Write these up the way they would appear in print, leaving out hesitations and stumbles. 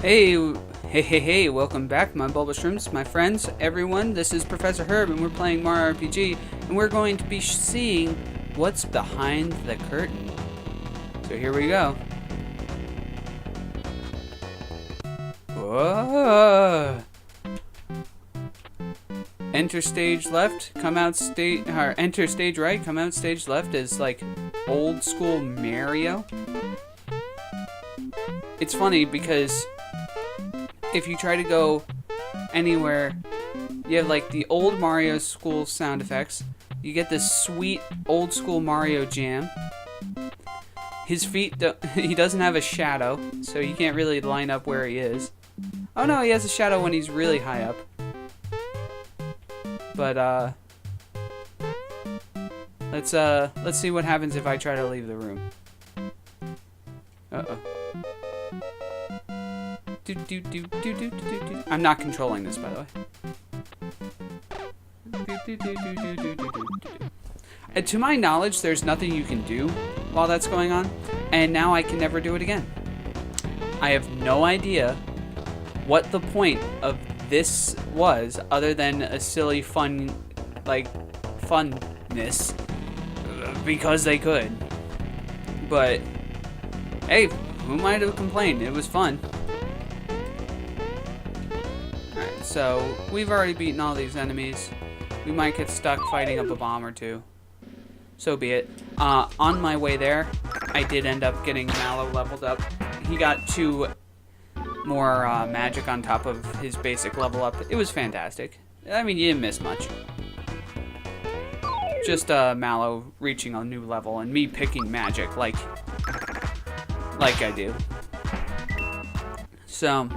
Hey, welcome back, my Bulbashrimps, my friends, everyone. This is Professor Herb, and we're playing Mario RPG, and we're going to be seeing what's behind the curtain. So here we go. Whoa! Enter stage left, come out stage, or enter stage right, come out stage left is like old school Mario. It's funny because if you try to go anywhere, you have like the old Mario school sound effects. You get this sweet old school Mario jam. His feet, he doesn't have a shadow, so you can't really line up where he is. Oh no, he has a shadow when he's really high up. But let's see what happens if I try to leave the room. Uh-oh. I'm not controlling this, by the way. To my knowledge, there's nothing you can do while that's going on, and now I can never do it again. I have no idea what the point of this was, other than a silly fun, like, funness, because they could. But, hey, who might have complained? It was fun. So, we've already beaten all these enemies. We might get stuck fighting up a bomb or two. So be it. On my way there, I did end up getting Mallow leveled up. He got 2 more magic on top of his basic level up. It was fantastic. I mean, you didn't miss much. Just Mallow reaching a new level and me picking magic like I do. So,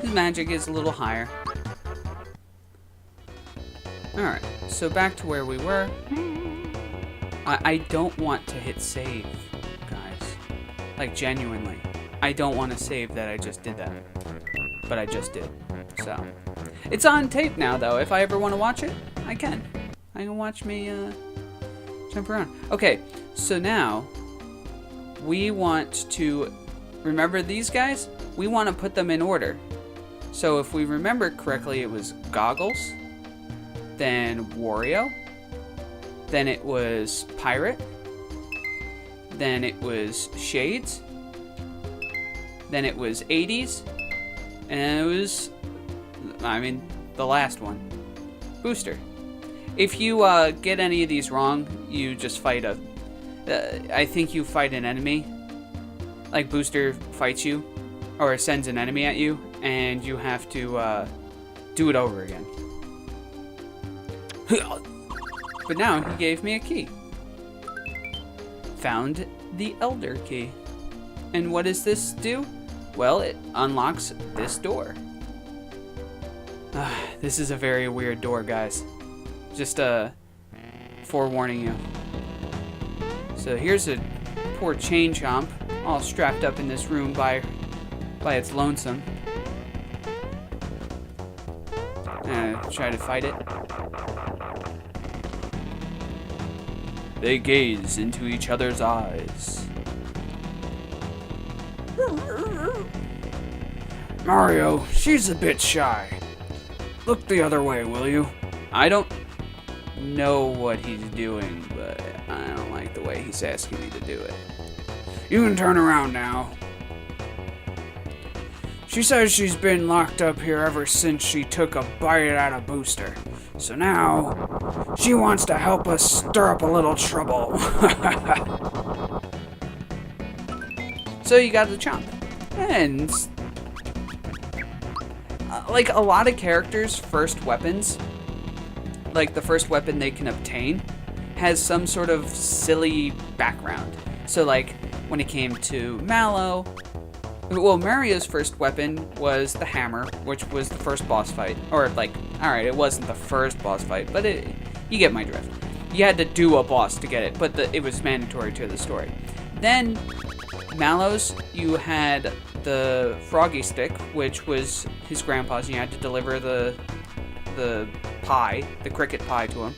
his magic is a little higher. Alright, so back to where we were. I don't want to hit save, guys. Like, genuinely. I don't want to save that I just did that. But I just did. So, it's on tape now, though. If I ever want to watch it, I can. I can watch me jump around. Okay, so now we want to remember these guys? We want to put them in order. So if we remember correctly, it was Goggles, then Wario, then it was Pirate, then it was Shades, then it was 80s, and it was, the last one, Booster. If you get any of these wrong, you just fight I think you fight an enemy, like Booster fights you, or sends an enemy at you, and you have to do it over again. But now he gave me a key. Found the Elder Key. And what does this do? Well, it unlocks this door. This is a very weird door, guys. Just forewarning you. So here's a poor chain chomp, all strapped up in this room by its lonesome. Try to fight it. They gaze into each other's eyes. Mario, she's a bit shy. Look the other way, will you? I don't know what he's doing, but I don't like the way he's asking me to do it. You can turn around now. She says she's been locked up here ever since she took a bite out of Booster. So now, she wants to help us stir up a little trouble. So you got the chomp. And, like a lot of characters' first weapons, like the first weapon they can obtain, has some sort of silly background. So like, when it came to Mallow, well, Mario's first weapon was the hammer, which was the first boss fight. Or, like, alright, it wasn't the first boss fight, but you get my drift. You had to do a boss to get it, but it was mandatory to the story. Then, Mallow's, you had the Froggy Stick, which was his grandpa's, and you had to deliver the pie, the cricket pie to him.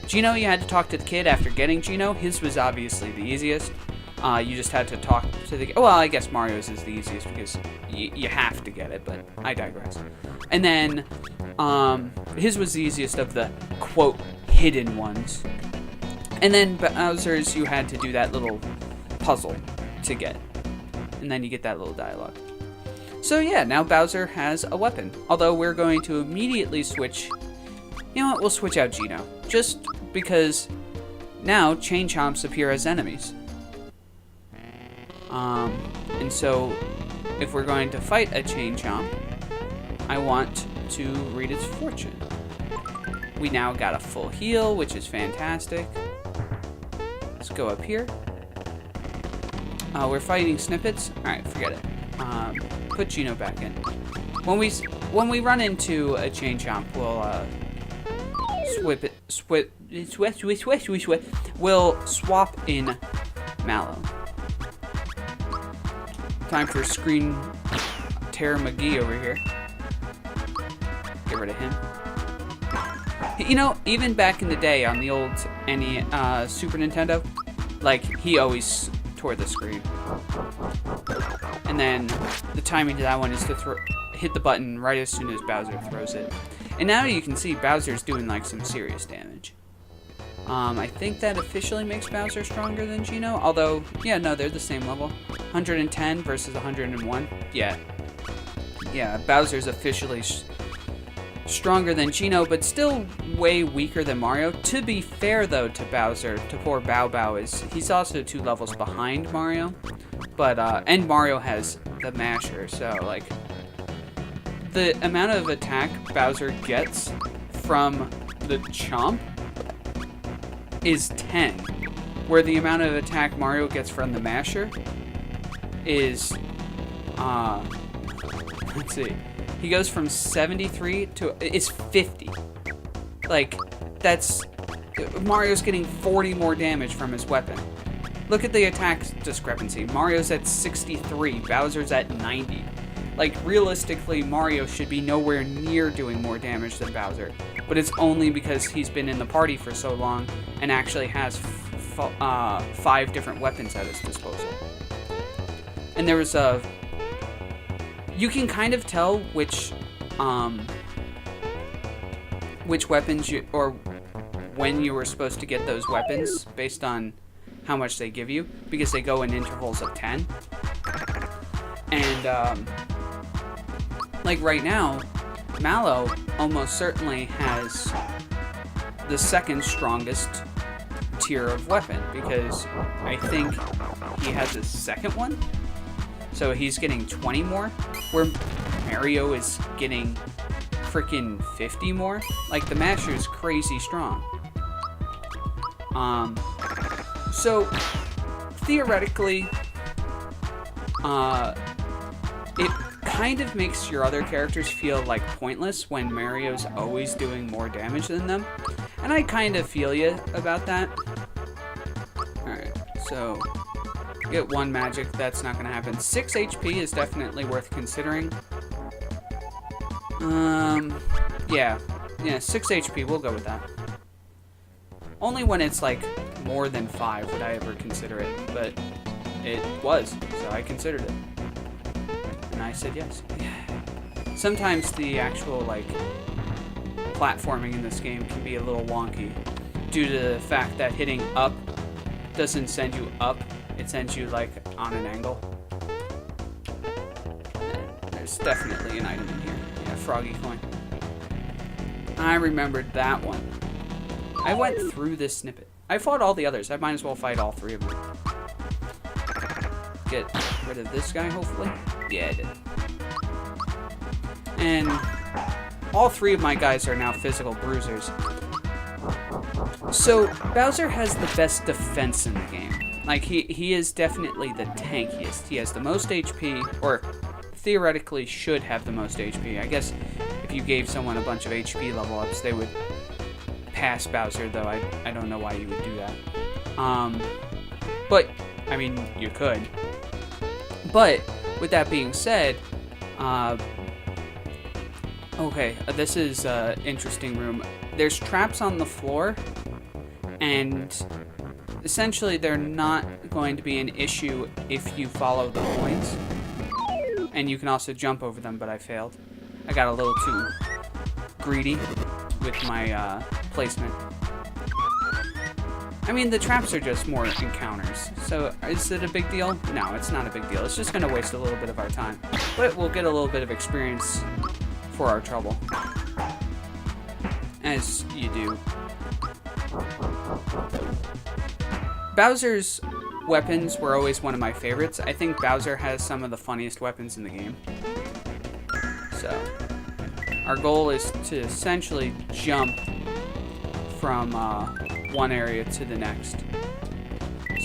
Gino, you had to talk to the kid after getting Gino. His was obviously the easiest. You just had to talk to the... Well, I guess Mario's is the easiest because you have to get it, but I digress. And then his was the easiest of the, quote, hidden ones. And then Bowser's, you had to do that little puzzle to get. And then you get that little dialogue. So yeah, now Bowser has a weapon. Although we're going to immediately switch... You know what, we'll switch out Geno. Just because now Chain Chomps appear as enemies. And so if we're going to fight a Chain Chomp, I want to read its fortune. We now got a full heal, which is fantastic. Let's go up here. We're fighting Snippets. Alright, forget it. Put Geno back in. When we run into a Chain Chomp, we'll swap in Mallow. Time for Screen Tear McGee over here. Get rid of him. You know, even back in the day on the old Super Nintendo, like, he always tore the screen. And then the timing to that one is to hit the button right as soon as Bowser throws it. And now you can see Bowser's doing, like, some serious damage. I think that officially makes Bowser stronger than Geno. Although, yeah, no, they're the same level. 110 versus 101. Yeah. Yeah, Bowser's officially stronger than Geno, but still way weaker than Mario. To be fair, though, to Bowser, to poor Bow Bow, he's also 2 levels behind Mario. But, and Mario has the masher, so, like, the amount of attack Bowser gets from the Chomp is 10, where the amount of attack Mario gets from the masher is, let's see, he goes from 73 to, it's 50. Like, that's, Mario's getting 40 more damage from his weapon. Look at the attack discrepancy. Mario's at 63, Bowser's at 90. Like, realistically, Mario should be nowhere near doing more damage than Bowser. But it's only because he's been in the party for so long and actually has 5 different weapons at his disposal. And there was a... You can kind of tell which weapons you... Or when you were supposed to get those weapons based on how much they give you. Because they go in intervals of 10. And, like right now, Mallow almost certainly has the second strongest tier of weapon, because I think he has a second one, so he's getting 20 more, where Mario is getting freaking 50 more. Like, the masher is crazy strong. So theoretically, it kind of makes your other characters feel like pointless when Mario's always doing more damage than them. And I kind of feel you about that. Alright, so get 1 magic, that's not going to happen. 6 HP is definitely worth considering. Yeah, 6 HP, we'll go with that. Only when it's like more than 5 would I ever consider it, but it was, so I considered it. And I said yes. Sometimes the actual, like, platforming in this game can be a little wonky due to the fact that hitting up doesn't send you up, it sends you, like, on an angle. And there's definitely an item in here. Yeah, Froggy Coin. I remembered that one. I went through this snippet. I fought all the others. I might as well fight all 3 of them. Get rid of this guy, hopefully. Yeah, I did. And all 3 of my guys are now physical bruisers. So Bowser has the best defense in the game. Like, he is definitely the tankiest. He has the most HP, or theoretically should have the most HP. I guess if you gave someone a bunch of HP level ups, they would pass Bowser, though I don't know why you would do that. But, I mean, you could. But, with that being said, okay, this is an interesting room. There's traps on the floor, and essentially they're not going to be an issue if you follow the coins. And you can also jump over them, but I failed. I got a little too greedy with my placement. I mean, the traps are just more encounters. So is it a big deal? No, it's not a big deal. It's just going to waste a little bit of our time. But we'll get a little bit of experience for our trouble. As you do. Bowser's weapons were always one of my favorites. I think Bowser has some of the funniest weapons in the game. So, our goal is to essentially jump from one area to the next.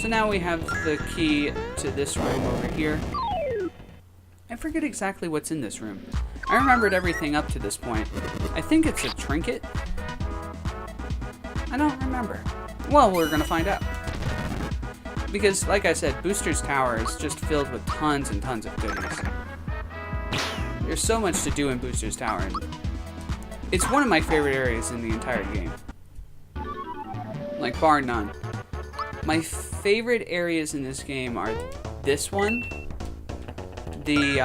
So now we have the key to this room over here. I forget exactly what's in this room. I remembered everything up to this point. I think it's a trinket. I don't remember. Well, we're gonna find out. Because, like I said, Booster's Tower is just filled with tons and tons of goodies. There's so much to do in Booster's Tower, and it's one of my favorite areas in the entire game. Like, bar none. My favorite areas in this game are this one, the,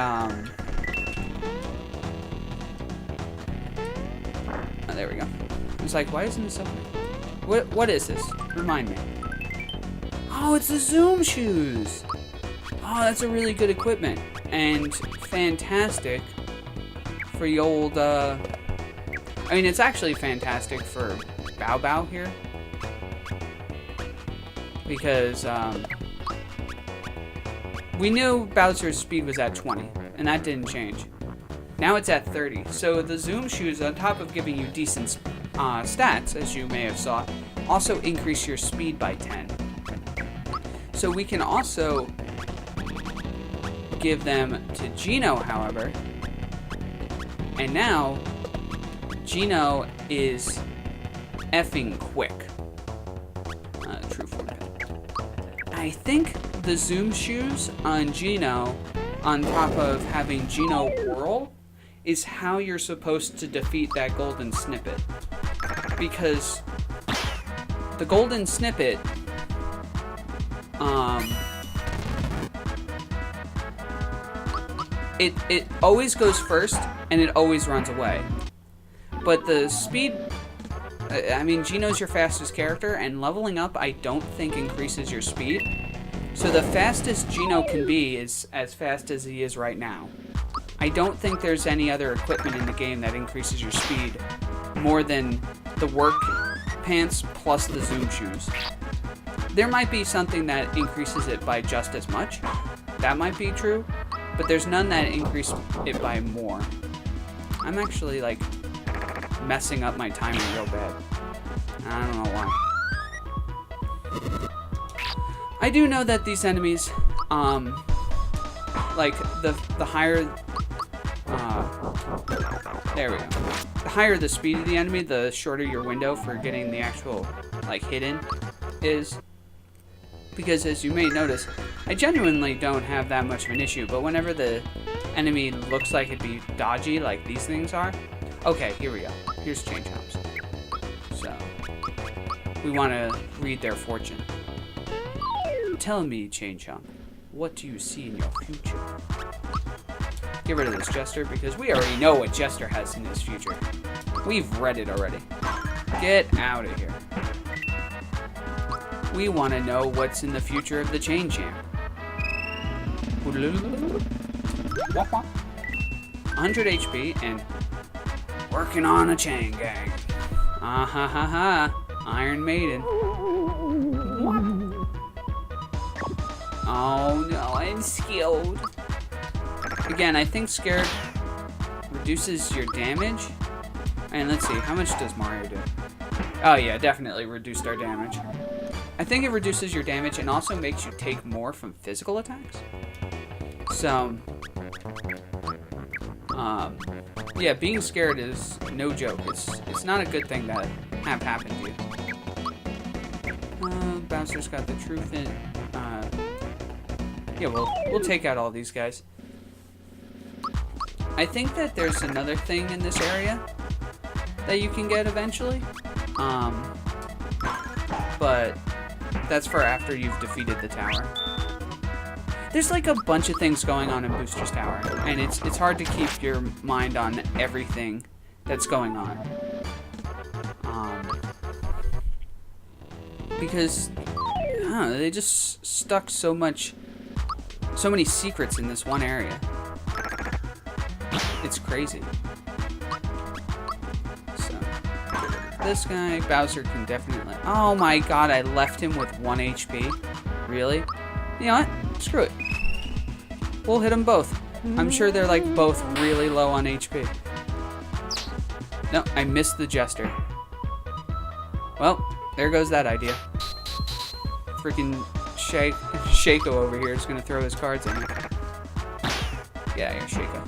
oh, there we go. I was like, why isn't this open? What is this? Remind me. Oh, it's the Zoom shoes! Oh, that's a really good equipment. And fantastic for the old, I mean, it's actually fantastic for Bow Bow here. Because, we knew Bowser's speed was at 20, and that didn't change. Now it's at 30. So the Zoom shoes, on top of giving you decent stats, as you may have saw, also increase your speed by 10. So we can also give them to Geno, however. And now, Geno is effing quick. True form pen. I think the Zoom shoes on Geno, on top of having Geno whirl, is how you're supposed to defeat that golden snippet. Because the golden snippet, it always goes first and it always runs away. But the speed, I mean, Geno's your fastest character, and leveling up I don't think increases your speed. So the fastest Geno can be is as fast as he is right now. I don't think there's any other equipment in the game that increases your speed more than the work pants plus the Zoom shoes. There might be something that increases it by just as much. That might be true, but there's none that increase it by more. I'm actually, like, messing up my timing real bad. I don't know why. I do know that these enemies, like, the higher, there we go. The higher the speed of the enemy, the shorter your window for getting the actual, like, hit in is. Because as you may notice, I genuinely don't have that much of an issue, but whenever the enemy looks like it'd be dodgy, like these things are, okay, here we go. Here's Chain Chomps. So, we want to read their fortune. Tell me, Chain Chomp, what do you see in your future? Get rid of this Jester, because we already know what Jester has in his future. We've read it already. Get out of here. We want to know what's in the future of the Chain Champ. 100 HP and working on a chain gang. Ah ha ha ha. Iron Maiden. Oh no, I'm skilled. Again, I think Scared reduces your damage. And let's see, how much does Mario do? Oh yeah, definitely reduced our damage. I think it reduces your damage and also makes you take more from physical attacks. So, yeah, being scared is no joke. It's not a good thing to have happen to you. Bowser's got the truth in. Yeah, we'll take out all these guys. I think that there's another thing in this area that you can get eventually. But That's for after you've defeated the tower. There's like a bunch of things going on in Booster's Tower, and it's hard to keep your mind on everything that's going on. Because I don't know, they just stuck so many secrets in this one area. It's crazy. So this guy, Bowser, can definitely. Oh my god, I left him with 1 HP. Really? You know what? Screw it. We'll hit them both. I'm sure they're like both really low on HP. No, I missed the jester. Well, there goes that idea. Freaking Shaco over here is gonna throw his cards in. Yeah, you're Shaco.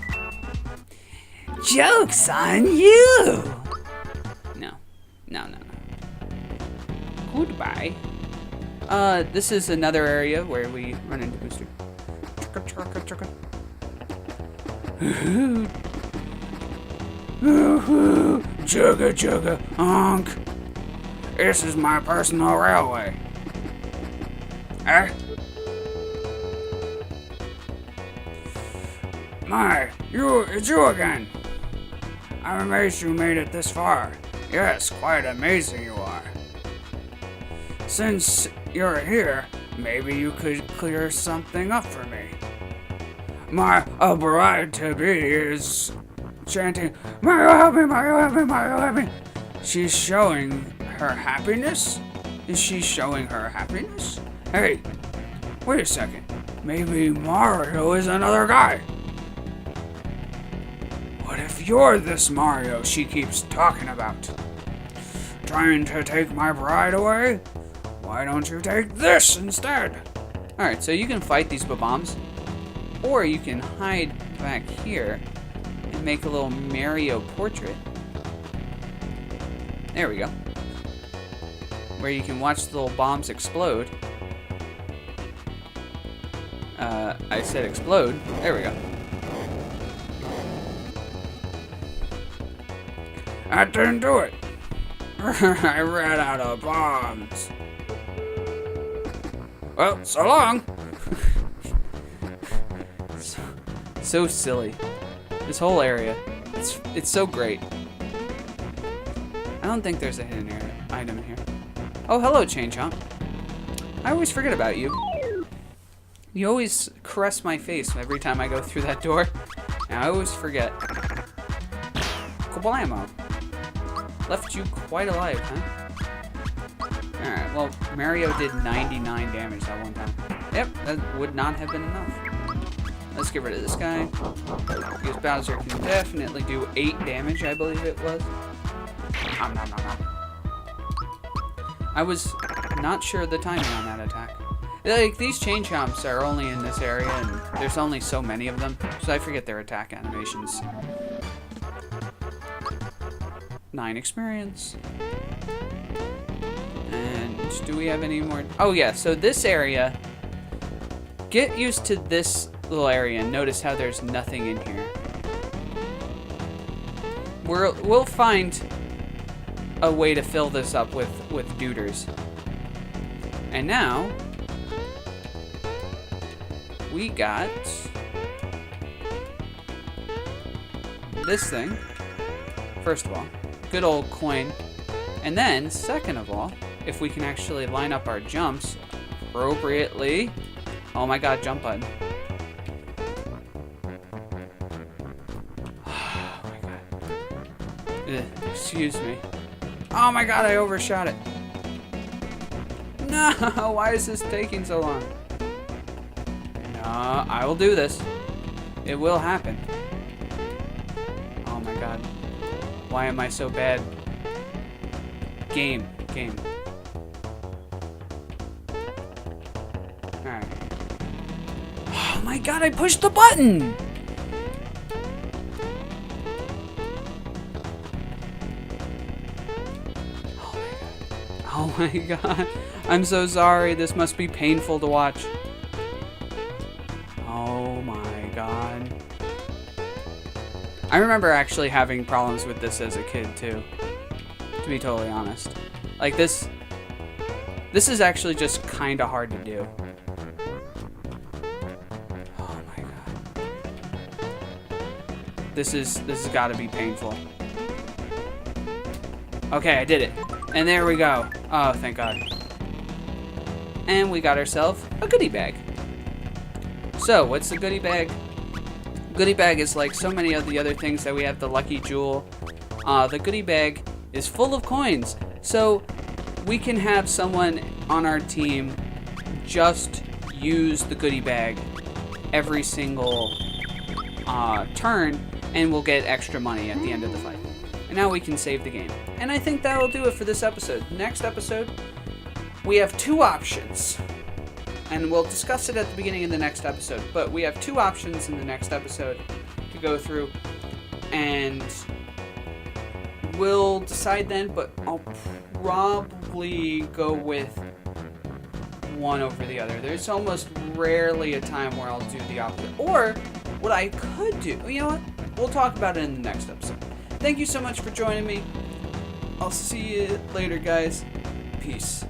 Joke's on you! No. Goodbye. This is another area where we run into Booster. Chugga chugga honk. This is my personal railway. Eh? My, it's you again. I'm amazed you made it this far. Yes, quite amazing you are. Since you're here, maybe you could clear something up for me. My bride-to-be is chanting, "May you help me, may you help me, may you help me." She's showing her happiness? Is she showing her happiness? Hey, wait a second. Maybe Mario is another guy. What if you're this Mario she keeps talking about? Trying to take my bride away? Why don't you take this instead? Alright, so you can fight these bombs, or you can hide back here and make a little Mario portrait. There we go. Where you can watch the little bombs explode. I said explode. There we go. That didn't do it. I ran out of bombs. Well, so long. So silly. This whole area. It's so great. I don't think there's a hidden item in here. Oh, hello, Chain Chomp. I always forget about you. You always caress my face every time I go through that door. And I always forget. Kablamo. Left you quite alive, huh? Alright, well, Mario did 99 damage that one time. Yep, that would not have been enough. Let's get rid of this guy. Because Bowser can definitely do 8 damage, I believe it was. Nom, nom, nom, nom. I was not sure of the timing on that attack. Like, these Chain Chomps are only in this area, and there's only so many of them, so I forget their attack animations. 9 experience. And do we have any more? Oh yeah, so this area, get used to this little area and notice how there's nothing in here. We'll find a way to fill this up with duders. And now we got this thing. First of all, good old coin. And then, second of all, if we can actually line up our jumps appropriately. Oh my god, jump button. Oh my god. Excuse me. Oh my god, I overshot it. No, why is this taking so long? No, I will do this. It will happen. Oh my god. Why am I so bad? Game. Alright. Oh my god, I pushed the button! Oh my god. I'm so sorry. This must be painful to watch. Oh my god. I remember actually having problems with this as a kid too. To be totally honest. Like this This is actually just kind of hard to do. Oh my god. This has got to be painful. Okay, I did it. And there we go. Oh, thank God. And we got ourselves a goodie bag. So, what's the goodie bag? Goodie bag is like so many of the other things that we have, the lucky jewel. The goodie bag is full of coins. So, we can have someone on our team just use the goodie bag every single turn, and we'll get extra money at the end of the fight. And now we can save the game. And I think that'll do it for this episode. Next episode, we have 2 options. And we'll discuss it at the beginning of the next episode. But we have 2 options in the next episode to go through. And we'll decide then, but I'll probably go with one over the other. There's almost rarely a time where I'll do the opposite. Or what I could do, you know what? We'll talk about it in the next episode. Thank you so much for joining me. I'll see you later, guys. Peace.